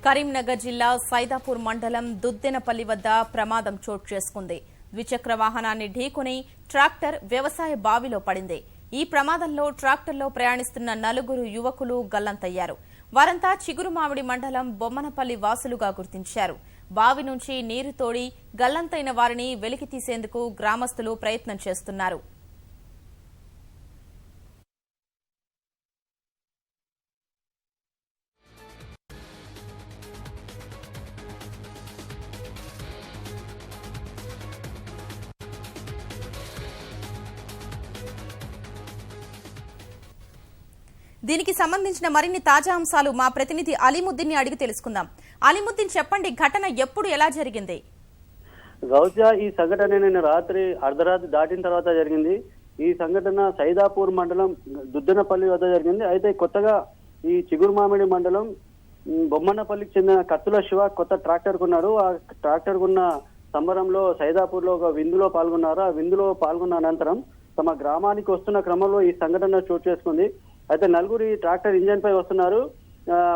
కరీంనగర్ జిల్లా సైదాపూర్ మండలం దుద్దెనపల్లి వద్ద ప్రమాదం చోటు చేసుకుంది. ద్విచక్ర వాహనాన్ని ఢీకొని ట్రాక్టర్ వ్యవసాయ బావిలో పడింది. ఈ ప్రమాదంలో ట్రాక్టర్లో ప్రయాణిస్తున్న 4 యువకులు గల్లంతయ్యారు. వారంతా చిగురుమామిడి మండలం బొమ్మనపల్లి వాసులుగా గుర్తించారు. బావి నుంచి నీరు తోడి గల్లంతైన వారిని వెలికి తీసేందుకు గ్రామస్తులు ప్రయత్నం చేస్తున్నారు. దీనికి సంబంధించిన మరిన్ని తాజా అంశాలు మా ప్రతినిధి అలీముద్దీన్ ని అడిగి తెలుసుకుందాం. అలీముద్దీన్, చెప్పండి, ఘటన ఎప్పుడు ఎలా జరిగింది? గౌజ్యా, ఈ సంఘటన నిన్న రాత్రి అర్ధరాత్రి దాటిన తర్వాత జరిగింది. ఈ సంఘటన సైదాపూర్ మండలం దుద్దెనపల్లి వద్ద జరిగింది. అయితే కొత్తగా ఈ చిగురుమామిడి మండలం బొమ్మన్నపల్లికి చెందిన కత్తుల శివ కొత్త ట్రాక్టర్ కొన్నాడు. ఆ ట్రాక్టర్ కొన్న సంబరంలో సైదాపూర్ లో ఒక విందులో పాల్గొన్నారు. ఆ విందులో పాల్గొన్న అనంతరం తమ గ్రామానికి వస్తున్న క్రమంలో ఈ సంఘటన చోటు చేసుకుంది. అయితే 4 ట్రాక్టర్ ఇంజన్ పై వస్తున్నారు.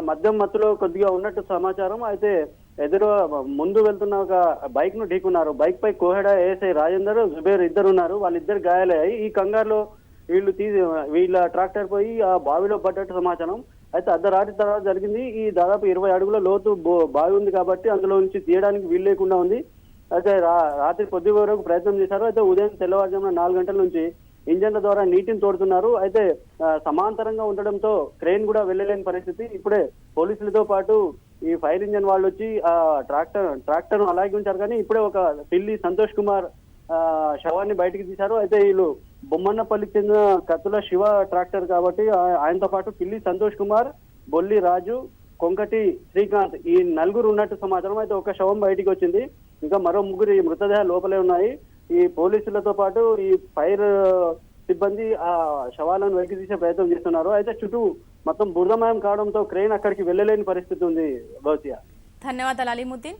మద్యం మత్తులో కొద్దిగా ఉన్నట్టు సమాచారం. అయితే ముందు వెళ్తున్న ఒక బైక్ ను ఢీకున్నారు. బైక్ పై కోహెడ ఏఎస్ఐ రాజేందర్, జుబేర్ ఇద్దరు ఉన్నారు. వాళ్ళిద్దరు గాయాలయ్యాయి. ఈ కంగారులో వీళ్ళ ట్రాక్టర్ పోయి ఆ బావిలో పడ్డట్టు సమాచారం. అయితే అర్ధరాత్రి తర్వాత జరిగింది. ఈ దాదాపు 20 అడుగుల లోతు బావి ఉంది కాబట్టి అందులో నుంచి తీయడానికి వీలు లేకుండా ఉంది. అయితే రాత్రి పొద్దు వరకు ప్రయత్నం చేశారు. అయితే ఉదయం తెల్లవారుజామున 4 గంటల నుంచి ఇంజన్ల ద్వారా నీటిని తోడుతున్నారు. అయితే సమాంతరంగా ఉండడంతో క్రెయిన్ కూడా వెళ్ళలేని పరిస్థితి. ఇప్పుడే పోలీసులతో పాటు ఈ ఫైర్ ఇంజన్ వాళ్ళు వచ్చి ఆ ట్రాక్టర్ అలాగే ఉంచారు. కానీ ఇప్పుడే ఒక పిల్లి సంతోష్ కుమార్ శవాన్ని బయటికి తీశారు. అయితే వీళ్ళు బొమ్మన్నపల్లికి చెందిన కత్తుల శివ ట్రాక్టర్ కాబట్టి ఆయనతో పాటు పిల్లి సంతోష్ కుమార్, బొల్లి రాజు, కొంకటి శ్రీకాంత్ ఈ 4 ఉన్నట్టు సమాచారం. అయితే ఒక శవం బయటికి వచ్చింది. ఇంకా మరో 3 మృతదేహాలు లోపలే ఉన్నాయి. ఈ పోలీసులతో పాటు ఈ ఫైర్ సిబ్బంది ఆ శవాలను వెలికి తీసే ప్రయత్నం చేస్తున్నారు. అయితే చుట్టూ మొత్తం బురదమయం కావడంతో క్రెయిన్ అక్కడికి వెళ్ళలేని పరిస్థితి ఉంది. గౌసియా, ధన్యవాదాలు అలీముద్దీన్.